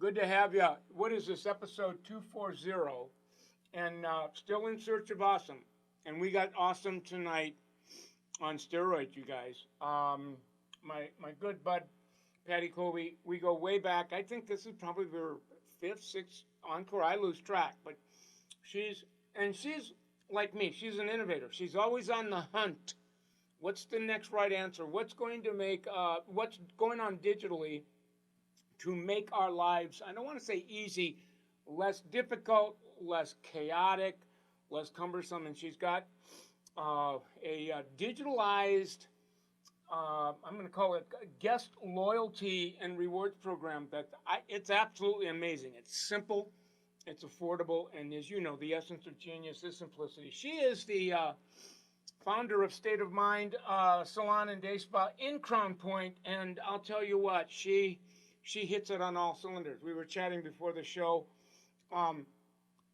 Good to have you. What is this, episode 240? And still in search of awesome. And we got awesome tonight on steroids, you guys. My good bud, Pattie Colby, we go way back. I think this is probably her fifth, sixth encore. I lose track, but she's like me. She's an innovator. She's always on the hunt. What's the next right answer? What's going to make, what's going on digitally to make our lives, I don't want to say easy, less difficult, less chaotic, less cumbersome. And she's got a digitalized, I'm going to call it guest loyalty and rewards program it's absolutely amazing. It's simple, it's affordable, and as you know, the essence of genius is simplicity. She is the founder of State of Mind Salon and Day Spa in Crown Point, and I'll tell you what, she hits it on all cylinders. We were chatting before the show.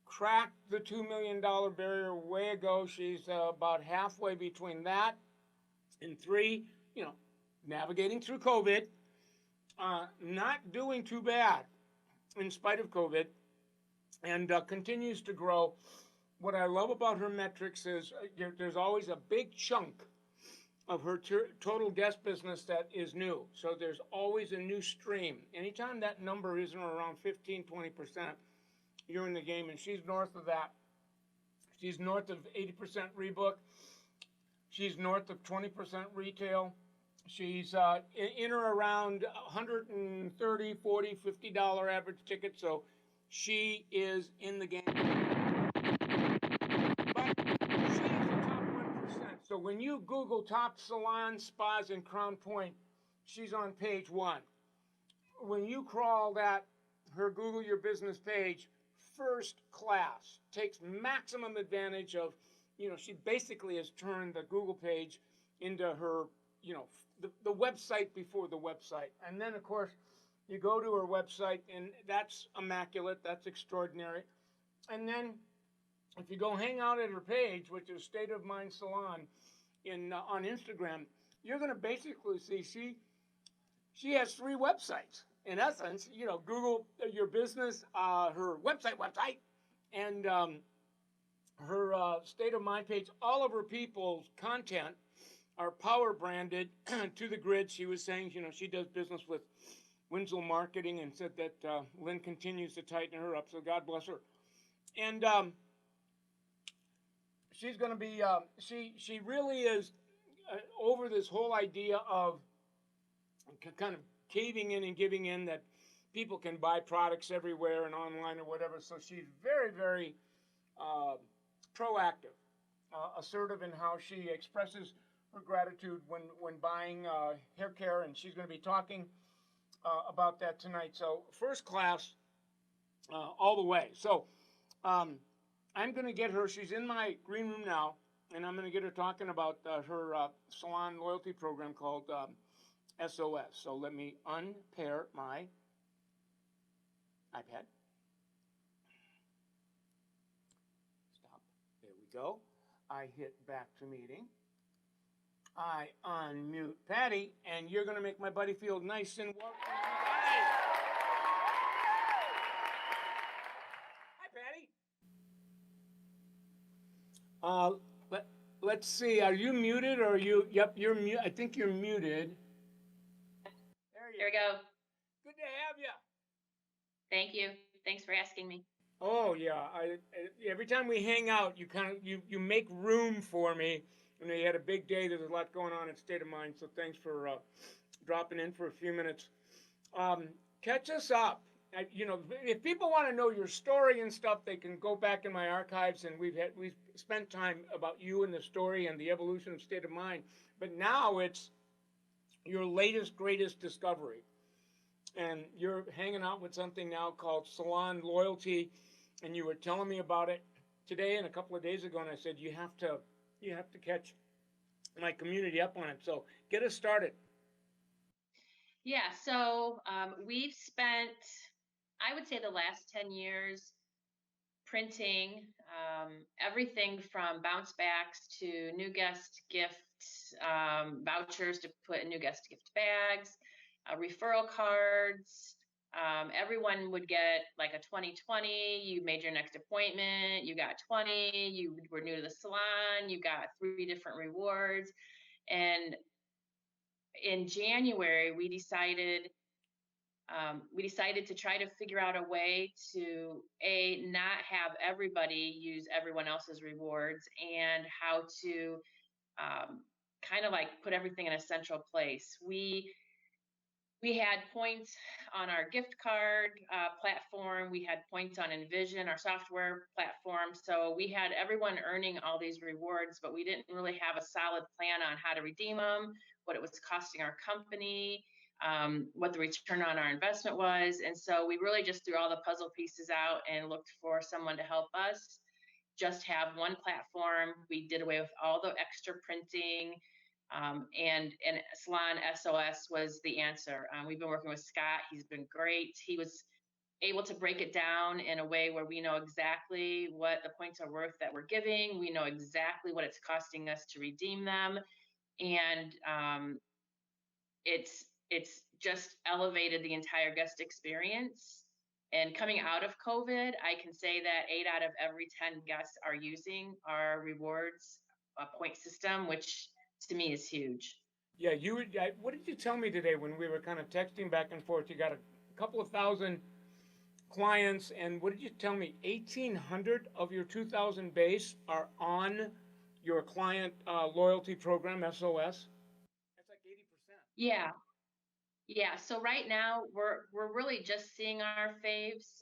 Cracked the $2 million barrier way ago. She's about halfway between that and three, navigating through COVID, not doing too bad in spite of COVID, and continues to grow. What I love about her metrics is there's always a big chunk of her total guest business that is new. So there's always a new stream. Anytime that number isn't around 15, 20%, you're in the game, and she's north of that. She's north of 80% rebook. She's north of 20% retail. She's in or around $130, $40, $50 average ticket. So she is in the game. So when you Google top salon spas in Crown Point, she's on page one. When you crawl her Google Your Business page, first class, takes maximum advantage of, she basically has turned the Google page into her, the website before the website. And then, of course, you go to her website, and that's immaculate, that's extraordinary. And then if you go hang out at her page, which is State of Mind Salon on Instagram, you're going to basically see she has three websites. In essence, Google Your Business, her website, and her State of Mind page. All of her people's content are power branded to the grid. She was saying, she does business with Winslow Marketing and said that Lynn continues to tighten her up. So God bless her. And she's going to be, she really is over this whole idea of kind of caving in and giving in, that people can buy products everywhere and online or whatever. So she's very, very proactive, assertive in how she expresses her gratitude when buying hair care. And she's going to be talking about that tonight. So first class all the way. So I'm going to get her, she's in my green room now, and I'm going to get her talking about her salon loyalty program called SOS. So let me unpair my iPad. Stop. There we go. I hit back to meeting. I unmute Pattie, and you're going to make my buddy feel nice and warm. Let's see. Are you muted or are you? Yep, you're mute. I think you're muted. There we go. Good to have you. Thank you. Thanks for asking me. Oh yeah. Every time we hang out, you make room for me. You had a big day. There's a lot going on at State of Mind. So thanks for dropping in for a few minutes. Catch us up. If people want to know your story and stuff, they can go back in my archives, and we've spent time about you and the story and the evolution of State of Mind. But now it's your latest, greatest discovery, and you're hanging out with something now called Salon Loyalty, and you were telling me about it today and a couple of days ago, and I said you have to catch my community up on it. So get us started. Yeah. So we've spent, I would say, the last 10 years printing everything from bounce backs to new guest gift vouchers to put in new guest gift bags, referral cards, Everyone would get like a 2020. You made your next appointment, you got 20. You were new to the salon, you got 3 different rewards. And in January, we decided to try to figure out a way to not have everybody use everyone else's rewards, and how to kind of like put everything in a central place. We had points on our gift card platform. We had points on Envision, our software platform. So we had everyone earning all these rewards, but we didn't really have a solid plan on how to redeem them, what it was costing our company, what the return on our investment was. And so we really just threw all the puzzle pieces out and looked for someone to help us just have one platform. We did away with all the extra printing, and Salon SOS was the answer. We've been working with Scott. He's been great. He was able to break it down in a way where we know exactly what the points are worth that we're giving. We know exactly what it's costing us to redeem them, and it's just elevated the entire guest experience. And coming out of COVID, I can say that 8 out of every 10 guests are using our rewards point system, which to me is huge. Yeah, what did you tell me today when we were kind of texting back and forth? You got a couple of thousand clients, and what did you tell me? 1,800 of your 2,000 base are on your client loyalty program, SOS. That's like 80%. Yeah. Yeah. So right now we're really just seeing our faves.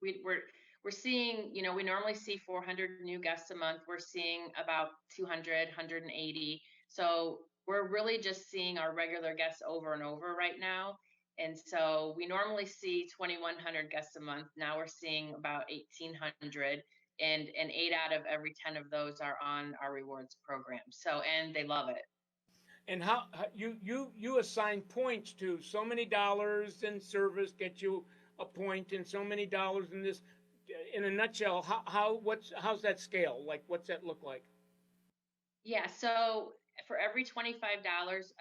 We're seeing, we normally see 400 new guests a month. We're seeing about 200, 180. So we're really just seeing our regular guests over and over right now. And so we normally see 2,100 guests a month. Now we're seeing about 1,800, and 8 out of every 10 of those are on our rewards program. So, and they love it. And how you assign points to so many dollars in service get you a point, and so many dollars in this. In a nutshell, how's that scale? Like, what's that look like? Yeah, so for every $25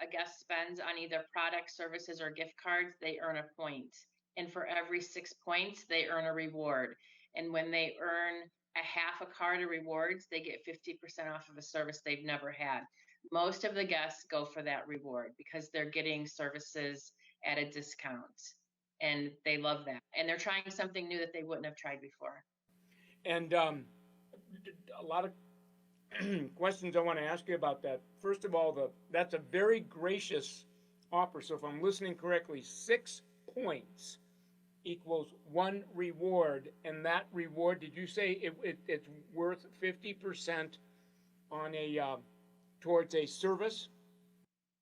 a guest spends on either products, services, or gift cards, they earn a point. And for every 6 points, they earn a reward. And when they earn a half a card of rewards, they get 50% off of a service they've never had. Most of the guests go for that reward because they're getting services at a discount. And they love that. And they're trying something new that they wouldn't have tried before. And a lot of questions I want to ask you about that. First of all, that's a very gracious offer. So if I'm listening correctly, 6 points equals one reward, and that reward, did you say it's worth 50% on towards a service?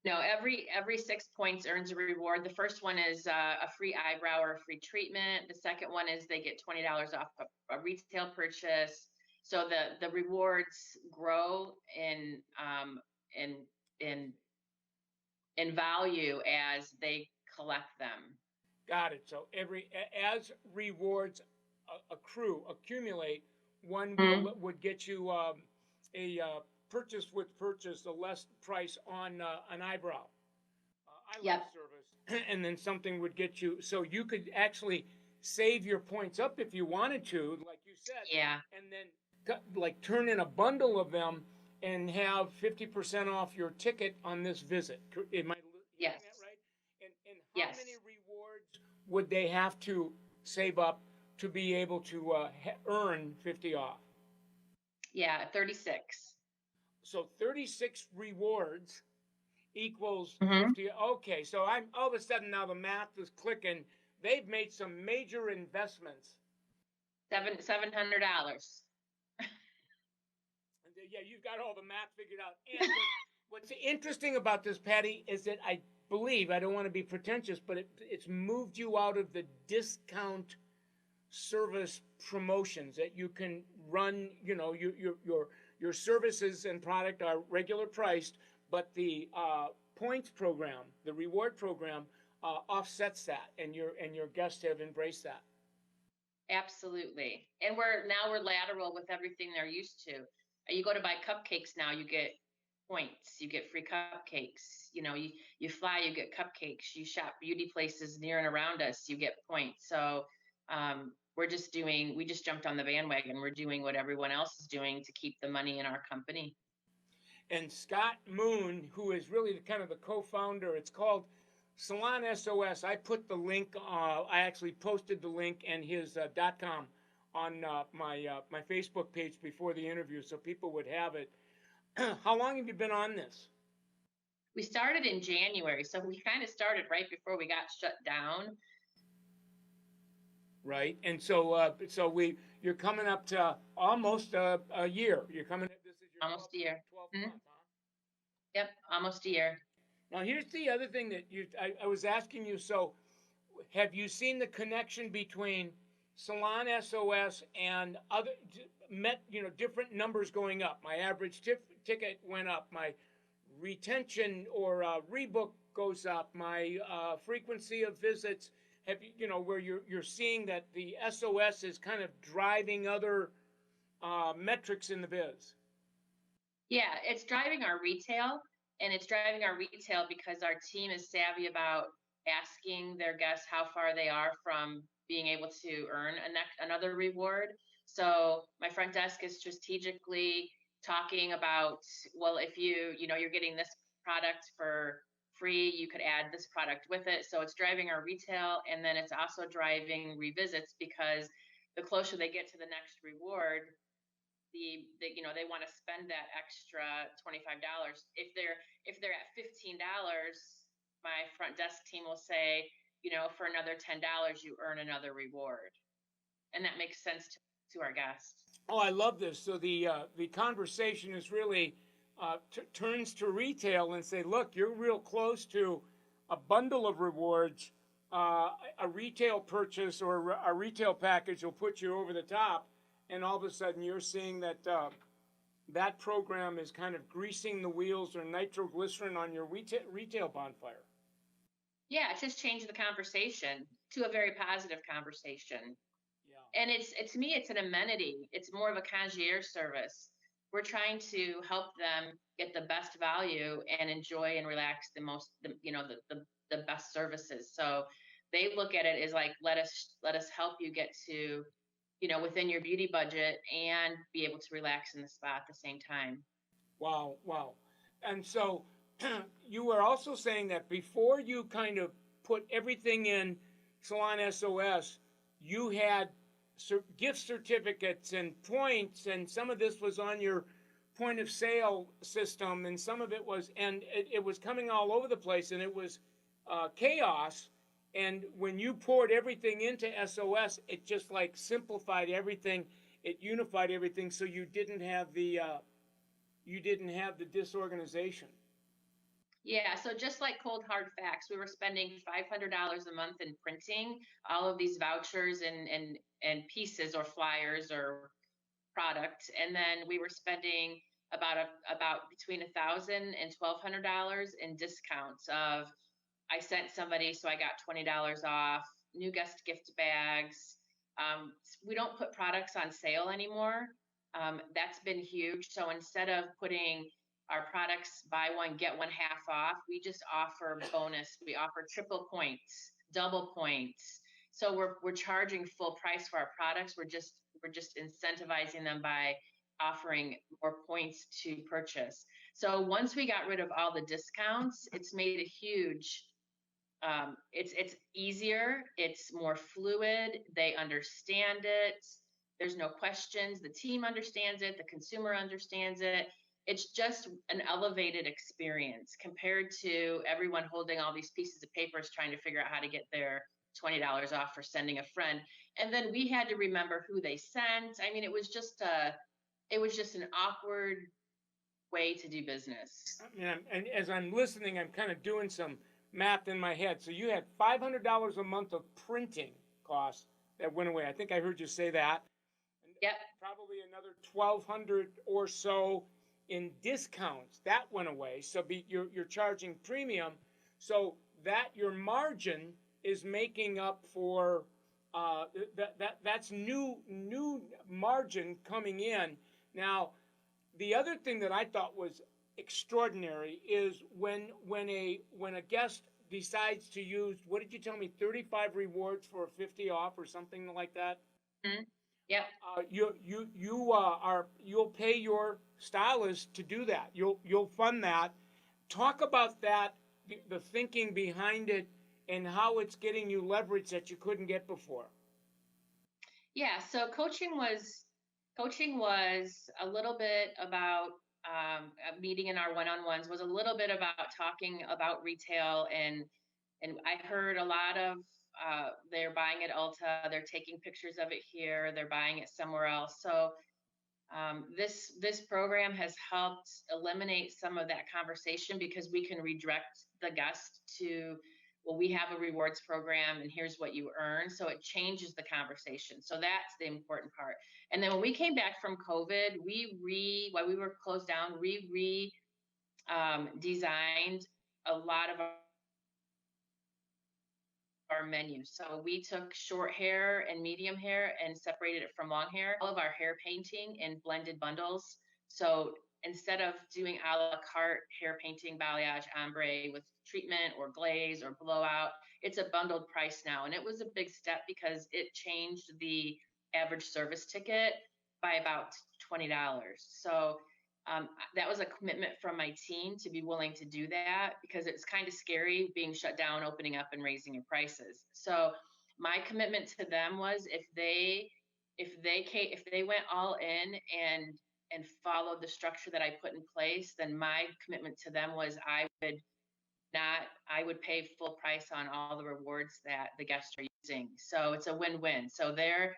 No, every 6 points earns a reward. The first one is a free eyebrow or a free treatment. The second one is they get $20 off a retail purchase. So the rewards grow in in in value as they collect them. Got it. So as rewards accumulate, one would get you a purchase with purchase, a less price on an eyebrow, eyelash service, and then something would get you, so you could actually save your points up if you wanted to, like you said. Yeah. And then like turn in a bundle of them and have 50% off your ticket on this visit. Am I Yes. That right? And how Yes. many rewards would they have to save up to be able to earn 50 off? Yeah, 36. So 36 rewards equals Mm-hmm. 50. Okay, so I'm all of a sudden now the math is clicking. They've made some major investments. $700. Yeah, you've got all the math figured out. And what's interesting about this, Pattie, is that I believe, I don't want to be pretentious, but it's moved you out of the discount service promotions that you can run. Your services and product are regular priced, but the points program, the reward program, offsets that, and your guests have embraced that. Absolutely. And we're lateral with everything they're used to. You go to buy cupcakes now, you get points. You get free cupcakes. You fly, you get cupcakes. You shop beauty places near and around us, you get points. So we just jumped on the bandwagon. We're doing what everyone else is doing to keep the money in our company. And Scott Moon, who is really kind of the co-founder, it's called Salon SOS. I put the link. I actually posted the link and his .com on my Facebook page before the interview, so people would have it. How long have you been on this? We started in January, so we kind of started right before we got shut down. Right, and so you're coming up to almost a year. You're coming. This is your almost 12th, a year. 12th month, huh? Yep, almost a year. Now here's the other thing that I was asking you. So, have you seen the connection between Salon SOS and other different numbers going up? My average ticket went up. My retention or rebook goes up. My frequency of visits where you're seeing that the SOS is kind of driving other metrics in the biz. Yeah, it's driving our retail, and it's driving our retail because our team is savvy about asking their guests how far they are from being able to earn another reward. So my front desk is strategically talking about, well, if you're getting this product for free, you could add this product with it. So it's driving our retail, and then it's also driving revisits, because the closer they get to the next reward, they want to spend that extra $25. If they're at $15, my front desk team will say, for another $10 you earn another reward, and that makes sense to our guests. Oh, I love this. So the conversation is really turns to retail and say, look, you're real close to a bundle of rewards. A retail purchase or a retail package will put you over the top, and all of a sudden you're seeing that that program is kind of greasing the wheels or nitroglycerin on your retail bonfire. Yeah, it just changed the conversation to a very positive conversation. Yeah. And to me, it's an amenity. It's more of a concierge service. We're trying to help them get the best value and enjoy and relax the best services. So they look at it as like, let us help you get to, within your beauty budget and be able to relax in the spa at the same time. Wow. And so you were also saying that before you kind of put everything in Salon SOS, you had gift certificates and points, and some of this was on your point of sale system, and some of it was, and it was coming all over the place, and it was chaos. And when you poured everything into SOS, it just like simplified everything, it unified everything, so you didn't have the disorganization. Yeah, so just like cold hard facts, we were spending $500 a month in printing all of these vouchers and pieces or flyers or product, and then we were spending about between $1,000 and $1,200 in discounts. I sent somebody, so I got $20 off. New guest gift bags. We don't put products on sale anymore. That's been huge. So instead of putting our products buy one get one half off, we just offer bonus. We offer triple points, double points. So we're charging full price for our products. We're just incentivizing them by offering more points to purchase. So once we got rid of all the discounts, it's made a huge. It's easier. It's more fluid. They understand it. There's no questions. The team understands it. The consumer understands it. It's just an elevated experience compared to everyone holding all these pieces of papers trying to figure out how to get their $20 off for sending a friend. And then we had to remember who they sent. I mean, it was just an awkward way to do business. And as I'm listening, I'm kind of doing some math in my head. So you had $500 a month of printing costs that went away. I think I heard you say that. Yep. Probably another $1,200 or so in discounts that went away. So you're charging premium, so that your margin is making up for that's new margin coming in. Now, the other thing that I thought was extraordinary is when a guest decides to use, what did you tell me, 35 rewards for a 50 off or something like that. Mhm. Yep. You'll pay your stylist to do that. You'll fund that. Talk about that, the thinking behind it, and how it's getting you leverage that you couldn't get before. Yeah, so coaching was a little bit about a meeting in our one-on-ones was a little bit about talking about retail, and I heard a lot of they're buying at Ulta, they're taking pictures of it here, they're buying it somewhere else. So this program has helped eliminate some of that conversation because we can redirect the guest to, well, we have a rewards program and here's what you earn. So it changes the conversation. So that's the important part. And then when we came back from COVID, while we were closed down, we designed a lot of our menu. So we took short hair and medium hair and separated it from long hair. All of our hair painting in blended bundles. So instead of doing a la carte hair painting, balayage, ombre with treatment or glaze or blowout, it's a bundled price now. And it was a big step because it changed the average service ticket by about $20. So that was a commitment from my team to be willing to do that because it's kind of scary being shut down, opening up, and raising your prices. So my commitment to them was if they went all in and followed the structure that I put in place, then my commitment to them was I would pay full price on all the rewards that the guests are using. So it's a win-win. So they're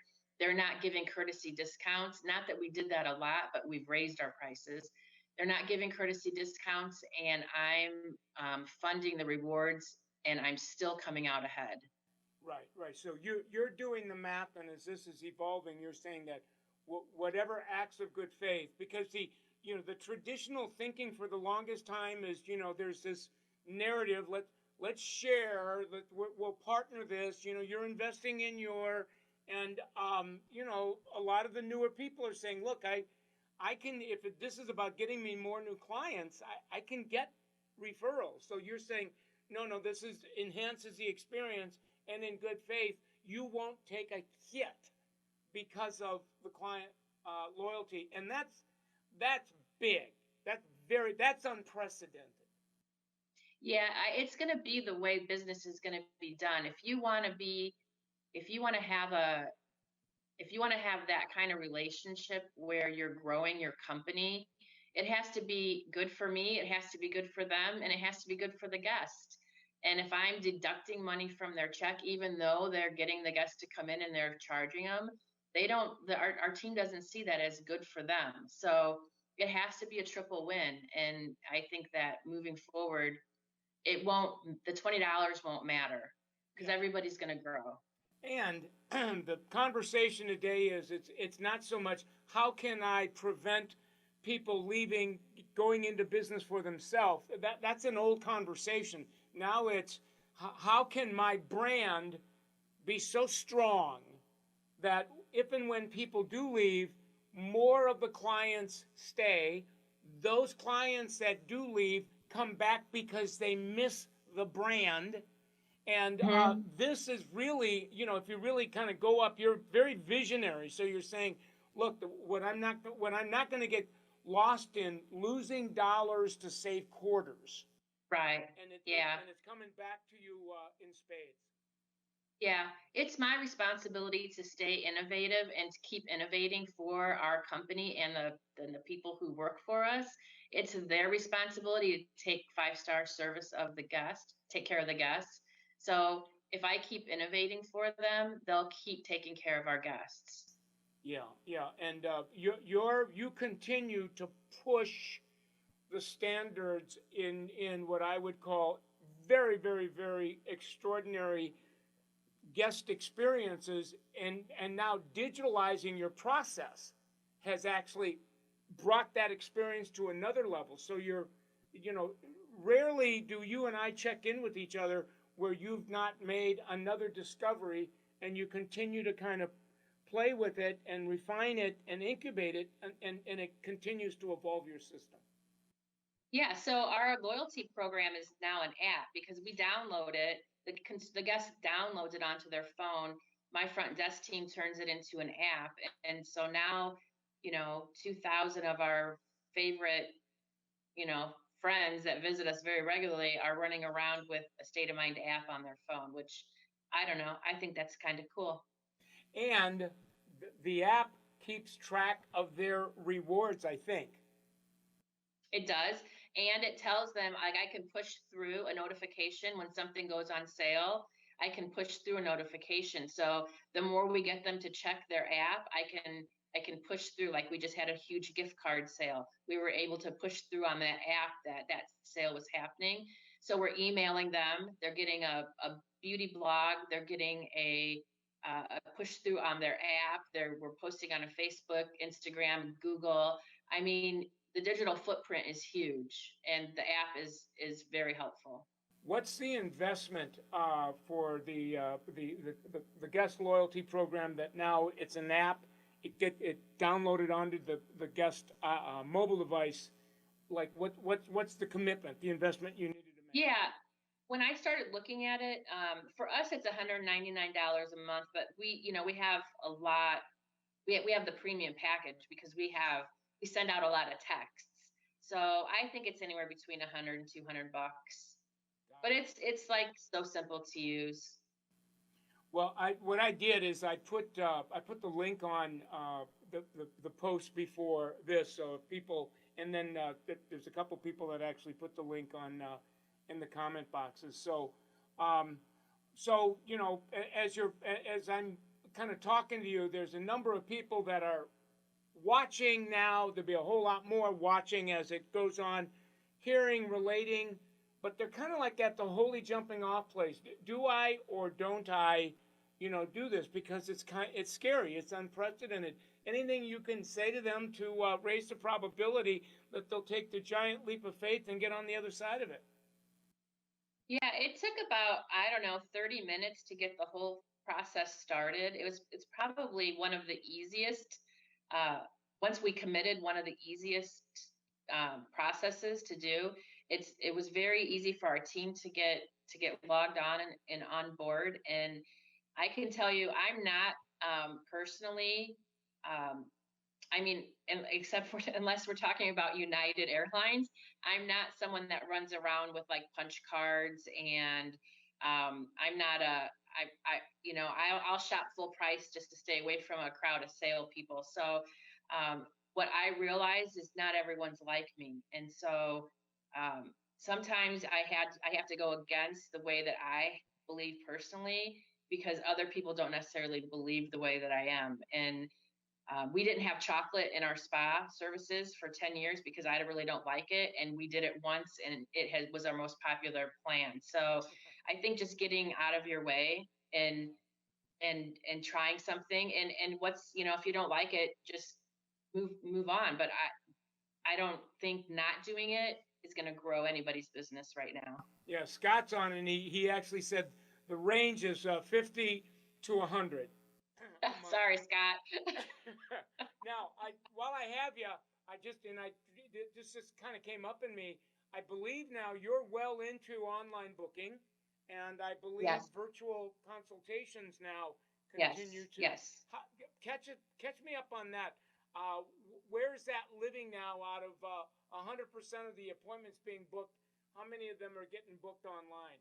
not giving courtesy discounts. Not that we did that a lot, but we've raised our prices. They're not giving courtesy discounts, and I'm funding the rewards, and I'm still coming out ahead. Right, right. So you're doing the math, and as this is evolving, you're saying that whatever acts of good faith, because the traditional thinking for the longest time is, there's this narrative. Let's share. We'll partner this. You're investing in and a lot of the newer people are saying, look, I can, this is about getting me more new clients, I can get referrals. So you're saying, no, this enhances the experience, and in good faith, you won't take a hit because of the client loyalty, and that's big. That's unprecedented. Yeah, it's going to be the way business is going to be done. If you want to have a if you want to have that kind of relationship where you're growing your company, it has to be good for me, it has to be good for them, and it has to be good for the guest. And if I'm deducting money from their check, even though they're getting the guest to come in and they're charging them, they don't, our team doesn't see that as good for them. So it has to be a triple win. And I think that moving forward, the $20 won't matter because everybody's going to grow. And the conversation today is it's not so much how can I prevent people leaving, going into business for themselves. That's an old conversation. Now it's how can my brand be so strong that if and when people do leave, more of the clients stay. Those clients that do leave come back because they miss the brand. And this is really, if you really kind of go up, you're very visionary. So you're saying, look, what I'm not going to get lost in losing dollars to save quarters. Right. And Yeah. And it's coming back to you in spades. Yeah, it's my responsibility to stay innovative and to keep innovating for our company and the people who work for us. It's their responsibility to take five-star service of the guest, take care of the guests. So if I keep innovating for them, they'll keep taking care of our guests. Yeah, yeah, and you continue to push the standards in what I would call very, very, very extraordinary guest experiences, and now digitalizing your process has actually brought that experience to another level. So rarely do you and I check in with each other where you've not made another discovery, and you continue to kind of play with it and refine it and incubate it, and it continues to evolve your system. Yeah, so our loyalty program is now an app because we download it. The guest downloads it onto their phone. My front desk team turns it into an app, and so now, 2,000 of our favorite, you know, friends that visit us very regularly are running around with a State of Mind app on their phone, which I don't know. I think that's kind of cool. And the app keeps track of their rewards, I think. It does. And it tells them, like, I can push through a notification when something goes on sale. I can push through a notification. So the more we get them to check their app, I can push through. Like, we just had a huge gift card sale. We were able to push through on that app that sale was happening. So we're emailing them. They're getting a beauty blog. They're getting a push through on their app. We're posting on a Facebook, Instagram, Google. I mean, the digital footprint is huge, and the app is very helpful. What's the investment for the guest loyalty program that now it's an app? It downloaded onto the guest mobile device. Like what's the commitment, the investment you needed to make? Yeah, when I started looking at it, for us it's $199 a month, but we have a lot. We have the premium package because we send out a lot of texts. So I think it's anywhere between 100 and 200 bucks. But it's like so simple to use. Well, what I did is I put the link on the post before this, so if people, and then there's a couple people that actually put the link on in the comment boxes. Um, so as I'm kind of talking to you, there's a number of people that are watching now. There'll be a whole lot more watching as it goes on, hearing, relating, but they're kind of like at the holy jumping off place. Do I or don't I, do this? Because it's scary, it's unprecedented. Anything you can say to them to raise the probability that they'll take the giant leap of faith and get on the other side of it. Yeah, it took about, I don't know, 30 minutes to get the whole process started. It's probably one of the easiest, uh, once we committed, one of the easiest processes to do. It was very easy for our team to get logged on and on board. And I can tell you, I'm not personally, um, I mean, except for unless we're talking about United Airlines, I'm not someone that runs around with like punch cards, and I'm not I'll shop full price just to stay away from a crowd of sale people. So what I realize is not everyone's like me, and so sometimes I have to go against the way that I believe personally because other people don't necessarily believe the way that I am. And we didn't have chocolate in our spa services for 10 years because I really don't like it. And we did it once and was our most popular plan. So I think just getting out of your way and trying something and what's, if you don't like it, just move on. But I don't think not doing it is going to grow anybody's business right now. Yeah, Scott's on, and he actually said the range is 50 to 100. Sorry, Scott. Now, while I have you, this just kind of came up in me. I believe now you're well into online booking, and I believe Yes. virtual consultations now Yes. continue to. Yes. Catch me up on that. Where's that living now? Out of 100% of the appointments being booked, how many of them are getting booked online?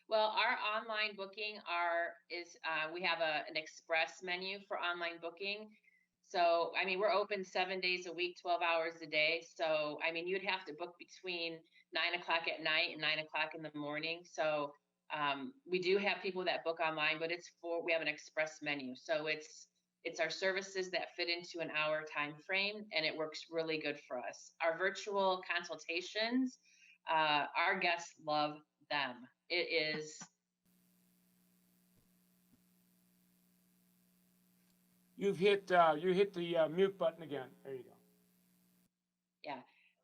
Well, our online booking we have an express menu for online booking. So, I mean, we're open 7 days a week, 12 hours a day. So, I mean, you'd have to book between 9 o'clock at night and 9 o'clock in the morning. So, we do have people that book online, but we have an express menu. So it's our services that fit into an hour time frame, and it works really good for us. Our virtual consultations, our guests love them. It is. You hit the mute button again. There you go. Yeah,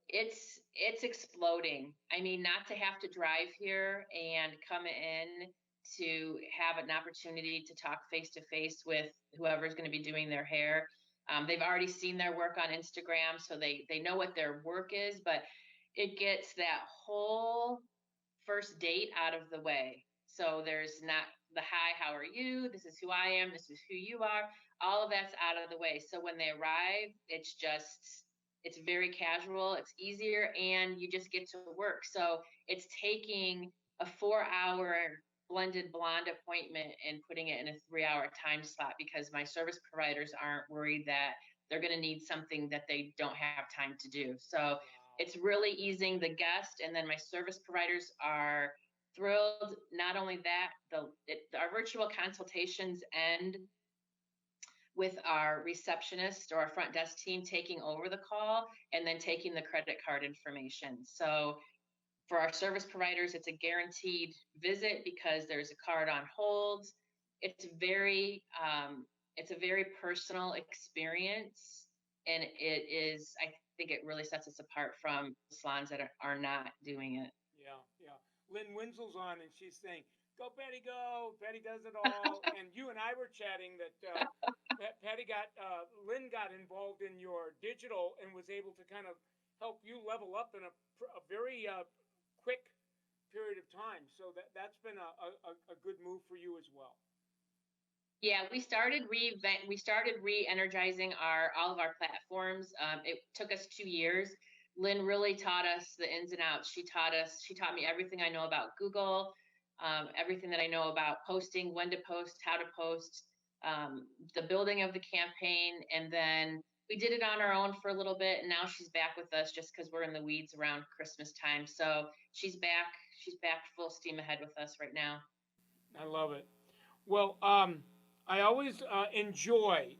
it's exploding. I mean, not to have to drive here and come in to have an opportunity to talk face to face with whoever's going to be doing their hair. They've already seen their work on Instagram, so they know what their work is, but it gets that whole first date out of the way. So there's not the hi, how are you? This is who I am. This is who you are. All of that's out of the way. So when they arrive, it's very casual, it's easier, and you just get to work. So it's taking a 4 hour blended blonde appointment and putting it in a 3 hour time slot because my service providers aren't worried that they're going to need something that they don't have time to do. So it's really easing the guest, and then my service providers are thrilled. Not only that, our virtual consultations end with our receptionist or our front desk team taking over the call and then taking the credit card information. So for our service providers, it's a guaranteed visit because there's a card on hold. It's it's a very personal experience, and I think it really sets us apart from salons that are not doing it. Yeah, yeah. Lynn Winsel's on, and she's saying, "Go, Patty, go! Patty does it all." And you and I were chatting that Lynn got involved in your digital and was able to kind of help you level up in a very quick period of time. So that's been a good move for you as well. Yeah, we started re-energizing all of our platforms. It took us 2 years. Lynn really taught us the ins and outs. She taught me everything I know about Google, everything that I know about posting, when to post, how to post, the building of the campaign, and then we did it on our own for a little bit, and now she's back with us just because we're in the weeds around Christmas time. So she's back full steam ahead with us right now. I love it. Well, I always enjoy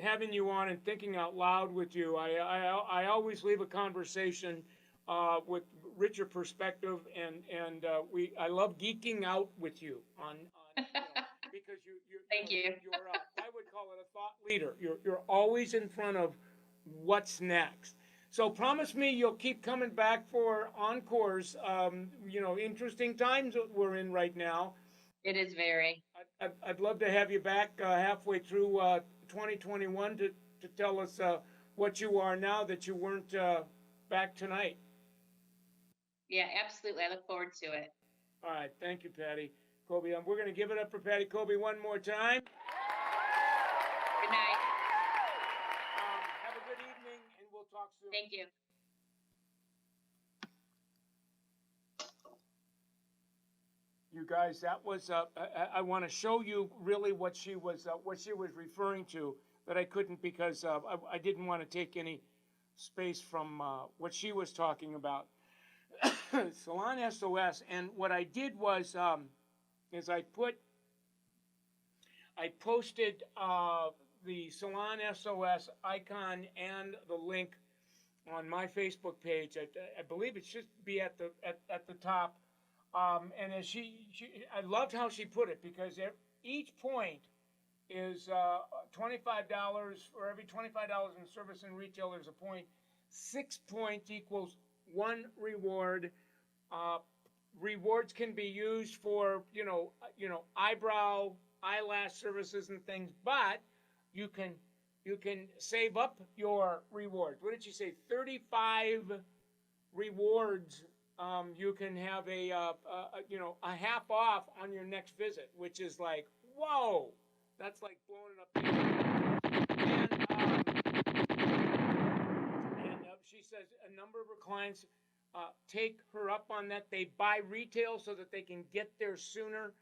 having you on and thinking out loud with you. I always leave a conversation with richer perspective, and I love geeking out with you on because Thank you. You're I would call it a thought leader. You're always in front of what's next. So promise me you'll keep coming back for encores. Interesting times that we're in right now. It is very. I'd love to have you back halfway through 2021 to tell us what you are now that you weren't back tonight. Yeah, absolutely. I look forward to it. All right. Thank you, Pattie. Kobe, we're going to give it up for Pattie Kobe one more time. Good night. Have a good evening, and we'll talk soon. Thank you. You guys, that was I want to show you really what she was referring to, that I couldn't because I didn't want to take any space from what she was talking about. Salon SOS, and what I did was is I posted the Salon SOS icon and the link on my Facebook page. I believe it should be at the top. And as I loved how she put it, because each point is $25 for every $25 in service and retail. There's a point. 6 points equals 1 reward. Rewards can be used for eyebrow, eyelash services and things, but you can save up your rewards. What did she say? 35 rewards. You can have a half off on your next visit, which is like, whoa, that's like blowing it up. And she says a number of her clients take her up on that. They buy retail so that they can get there sooner.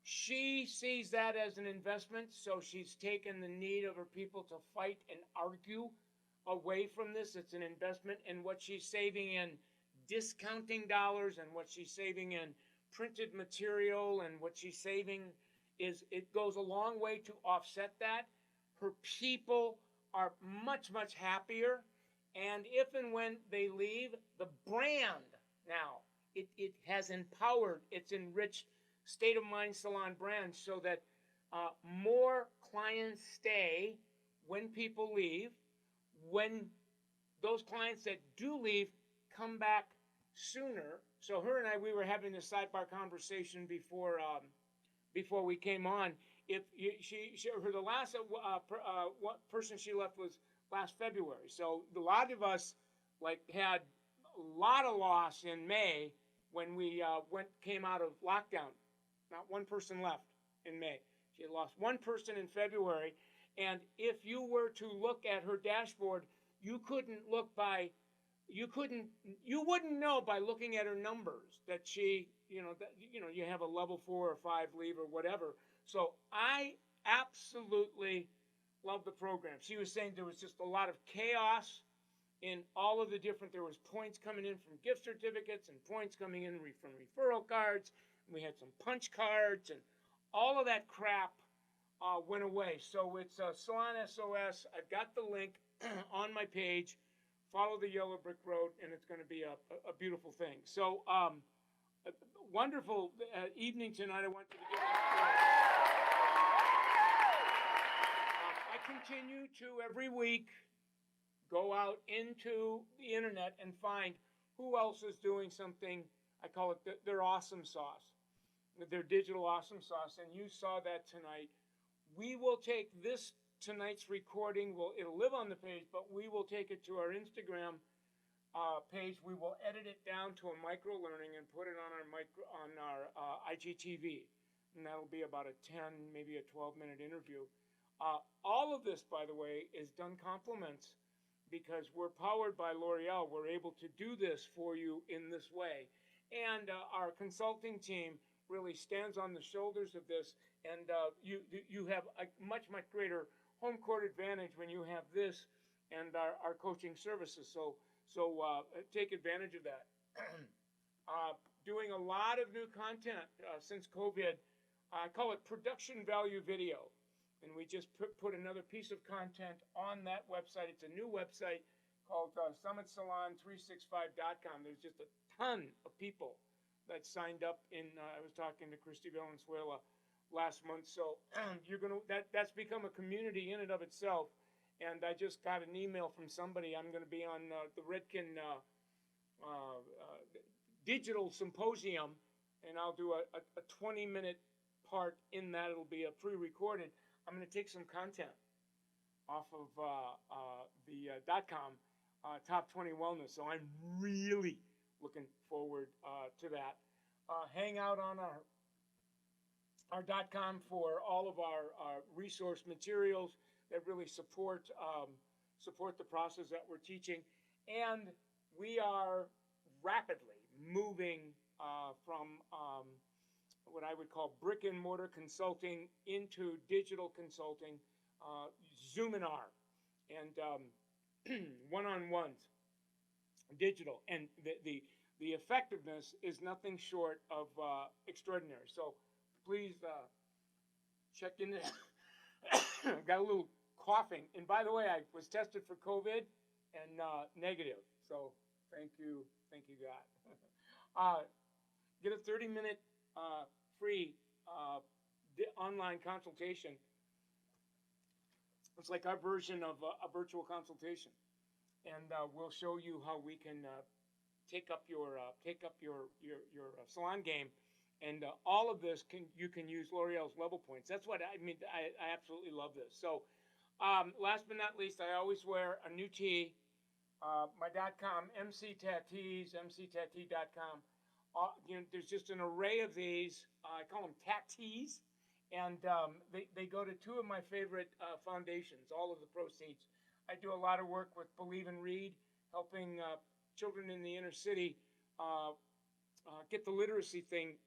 She sees that as an investment, so she's taken the need of her people to fight and argue away from this. It's an investment in what she's saving in discounting dollars and what she's saving in printed material, and what she's saving it goes a long way to offset that. Her people are much, much happier, and if and when they leave, the brand now, it has empowered, it's enriched State of Mind Salon brand so that more clients stay when people leave. When those clients that do leave come back sooner. So her and I, we were having a sidebar conversation before we came on. If the last person she left was last February. So a lot of us like had a lot of loss in May when we came out of lockdown. Not one person left in May. She had lost one person in February, and if you were to look at her dashboard, you couldn't look by, you wouldn't know by looking at her numbers that she, you have a level 4 or 5 leave or whatever. So I absolutely love the program. She was saying there was just a lot of chaos in all of the different, there was points coming in from gift certificates and points coming in from referral cards. We had some punch cards and all of that crap went away. So it's Salon SOS. I've got the link on my page. Follow the yellow brick road, and it's going to be a beautiful thing. So a wonderful evening tonight. I want you to give I continue to every week go out into the internet and find who else is doing something. I call it their awesome sauce, their digital awesome sauce. And you saw that tonight. We will take this tonight's recording. It'll live on the page, but we will take it to our Instagram page. We will edit it down to a micro learning and put it on our IGTV, and that'll be about a 10, maybe a 12-minute interview. All of this, by the way, is done compliments because we're powered by L'Oreal. We're able to do this for you in this way. And our consulting team really stands on the shoulders of this. And you have a much greater home court advantage when you have this and our coaching services. So take advantage of that. Doing a lot of new content since COVID. I call it production value video. And we just put another piece of content on that website. It's a new website called summitsalon365.com. There's just a ton of people that signed up I was talking to Christy Valenzuela last month. So that's become a community in and of itself. And I just got an email from somebody. I'm going to be on the Redken Digital Symposium, and I'll do a 20-minute part in that. It'll be a pre-recorded. I'm going to take some content off of the .com, Top 20 Wellness. So I'm really looking forward to that. Hang out on our .com for all of our resource materials that really support the process that we're teaching. And we are rapidly moving from what I would call brick and mortar consulting into digital consulting, Zoominar, and one-on-ones, digital. And the effectiveness is nothing short of extraordinary. So please check in there. Got a little coughing. And by the way, I was tested for COVID and negative. So thank you, God. Get a 30-minute free online consultation. It's like our version of a virtual consultation, and we'll show you how we can take up your salon game. And all of this you can use L'Oreal's level points. That's what I mean. I absolutely love this. So last but not least, I always wear a new tee. My .com, MC Tattees, mctattee.com. There's just an array of these. I call them tattees, and they go to two of my favorite foundations. All of the proceeds. I do a lot of work with Believe and Read, helping children in the inner city get the literacy thing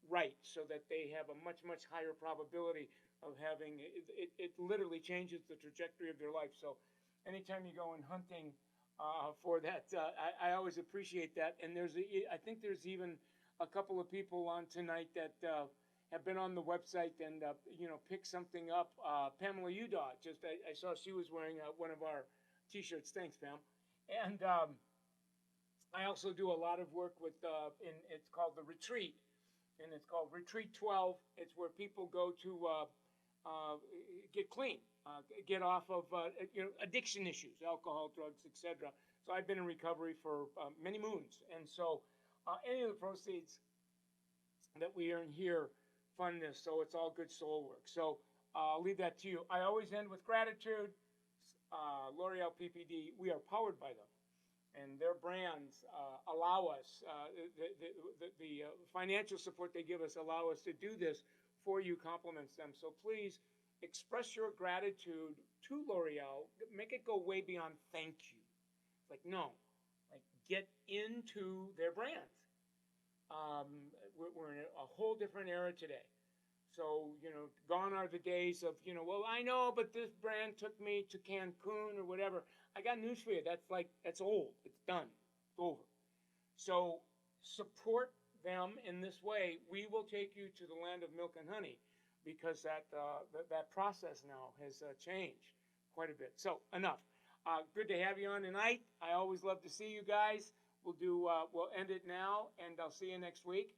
right, so that they have a much higher probability of having it. It literally changes the trajectory of their life. So anytime you go in hunting for that, I always appreciate that. And I think there's even a couple of people on tonight that have been on the website and pick something up. Pamela Udaw, I saw she was wearing one of our T-shirts. Thanks, Pam. And I also do a lot of work with it's called the Retreat. And it's called Retreat 12. It's where people go to get clean, get off of addiction issues, alcohol, drugs, etc. So I've been in recovery for many moons, and so any of the proceeds that we earn here fund this. So it's all good soul work. So I'll leave that to you. I always end with gratitude. L'Oreal PPD. We are powered by them, and their brands allow us, the financial support they give us allow us to do this for you, compliments them. So please express your gratitude to L'Oreal. Make it go way beyond thank you. It's like, no, like get into their brands. We're in a whole different era today. So, gone are the days of, well, I know, but this brand took me to Cancun or whatever. I got news for you. That's old. It's done. It's over. So support them in this way. We will take you to the land of milk and honey, because that process now has changed quite a bit. So enough. Good to have you on tonight. I always love to see you guys. We'll end it now, and I'll see you next week.